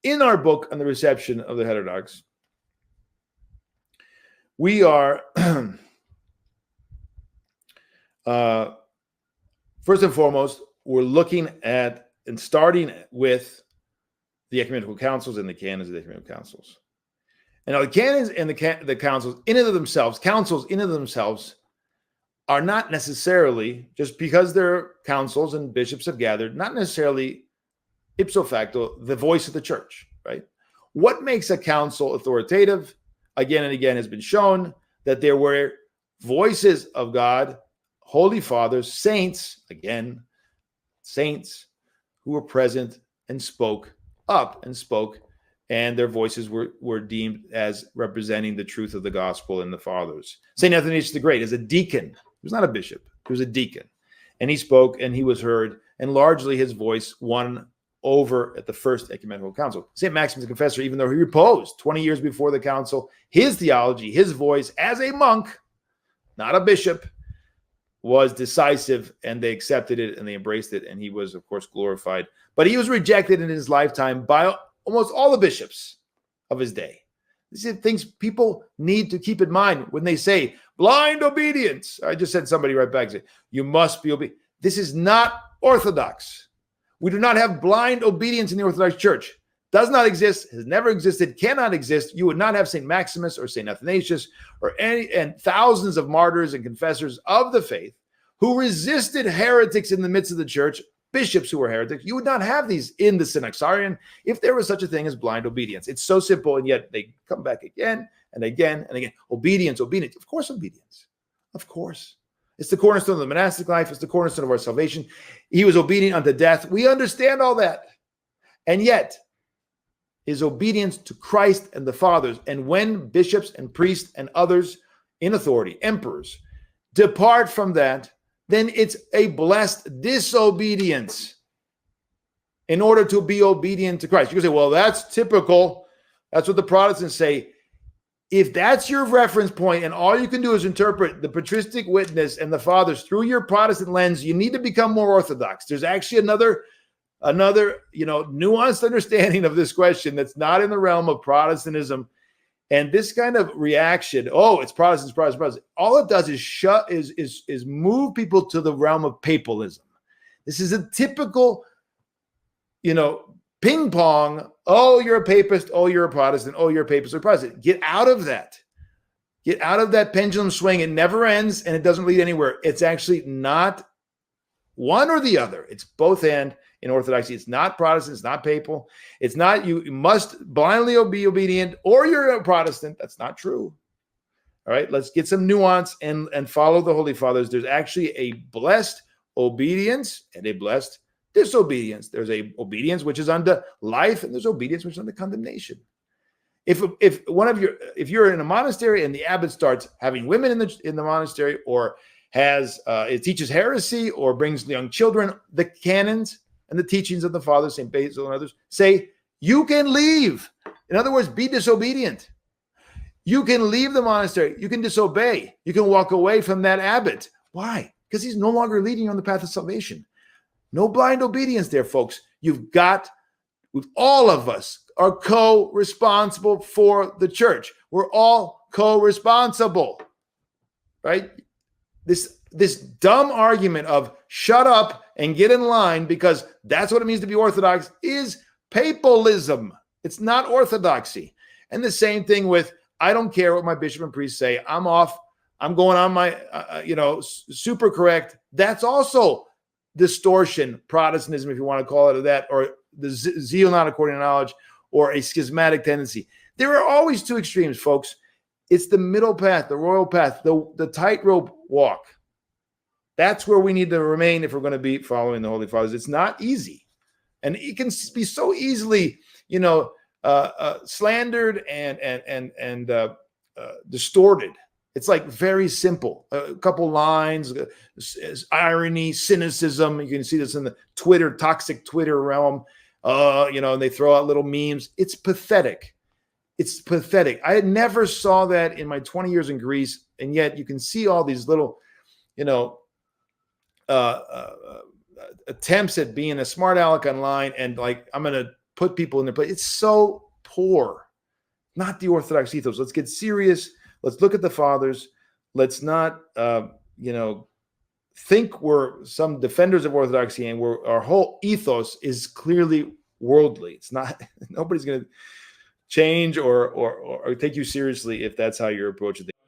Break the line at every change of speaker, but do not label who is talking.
In our book on the reception of the Heterodox, we are, first and foremost, we're looking at and starting with the Ecumenical Councils and the Canons of the Ecumenical Councils. And now the Canons and the Councils in and of themselves, councils in and of themselves, are not necessarily, just because they're councils and bishops have gathered, not necessarily ipso facto the voice of the church, right? What makes a council authoritative, again and again, has been shown that there were voices of God, holy fathers, saints, again, saints who were present and spoke up and spoke, and their voices were deemed as representing the truth of the gospel and the fathers. St. Athanasius the Great is a deacon. He was not a bishop. He was a deacon. And he spoke and he was heard, and largely his voice won over at the First Ecumenical Council. St. Maximus the Confessor, even though he reposed 20 years before the council, his theology, his voice as a monk, not a bishop, was decisive, and they accepted it and they embraced it, and he was, of course, glorified. But he was rejected in his lifetime by almost all the bishops of his day. These are things people need to keep in mind when they say blind obedience. I just said somebody right back, say, you must be obedient. This is not orthodox. We do not have blind obedience in the Orthodox Church. Does not exist, has never existed, cannot exist. You would not have St. Maximus or St. Athanasius or and thousands of martyrs and confessors of the faith who resisted heretics in the midst of the church, bishops who were heretics. You would not have these in the Synaxarion if there was such a thing as blind obedience. It's so simple, and yet they come back again and again and again. Obedience, obedience. Of course, obedience. Of course. It's the cornerstone of the monastic life. It's the cornerstone of our salvation. He was obedient unto death. We understand all that. And yet, his obedience to Christ and the fathers, and when bishops and priests and others in authority, emperors, depart from that, then it's a blessed disobedience in order to be obedient to Christ. You can say, well, that's typical. That's what the Protestants say. If that's your reference point and all you can do is interpret the patristic witness and the fathers through your Protestant lens, you need to become more orthodox. There's actually another nuanced understanding of this question that's not in the realm of Protestantism. And this kind of reaction, oh, it's Protestants, Protestants. All it does is move people to the realm of papalism. This is a typical, ping pong. Oh, you're a papist. Oh, you're a Protestant. Oh, you're a papist or Protestant. Get out of that. Get out of that pendulum swing. It never ends and it doesn't lead anywhere. It's actually not one or the other. It's both and. In Orthodoxy, it's not Protestant, it's not papal. It's not you must blindly be obedient or you're a Protestant. That's not true. All right, let's get some nuance and follow the Holy Fathers. There's actually a blessed obedience and a blessed disobedience. There's a obedience which is unto life, and there's obedience which is unto condemnation. If you're in a monastery and the abbot starts having women in the monastery, or it teaches heresy or brings young children, the canons and the teachings of the Fathers, St. Basil and others, say, you can leave. In other words, be disobedient. You can leave the monastery. You can disobey. You can walk away from that abbot. Why? Because he's no longer leading you on the path of salvation. No blind obedience there, folks. All of us are co-responsible for the church. We're all co-responsible, right? This dumb argument of shut up and get in line because that's what it means to be Orthodox is papalism. It's not orthodoxy. And the same thing with, I don't care what my bishop and priest say. I'm off. I'm going on my, super correct. That's also distortion, Protestantism, if you want to call it that, or the zeal not according to knowledge, or a schismatic tendency. There are always two extremes, folks. It's the middle path, the royal path, the tightrope walk. That's where we need to remain if we're going to be following the Holy Fathers. It's not easy. And it can be so easily, slandered and distorted. It's like very simple. A couple lines, irony, cynicism. You can see this in the toxic Twitter realm. And they throw out little memes. It's pathetic. It's pathetic. I never saw that in my 20 years in Greece. And yet you can see all these little, attempts at being a smart aleck online and like, I'm going to put people in their place. It's so poor. Not the Orthodox ethos. Let's get serious. Let's look at the fathers. Let's not, think we're some defenders of Orthodoxy and our whole ethos is clearly worldly. It's not. Nobody's going to change or take you seriously if that's how you're approaching things.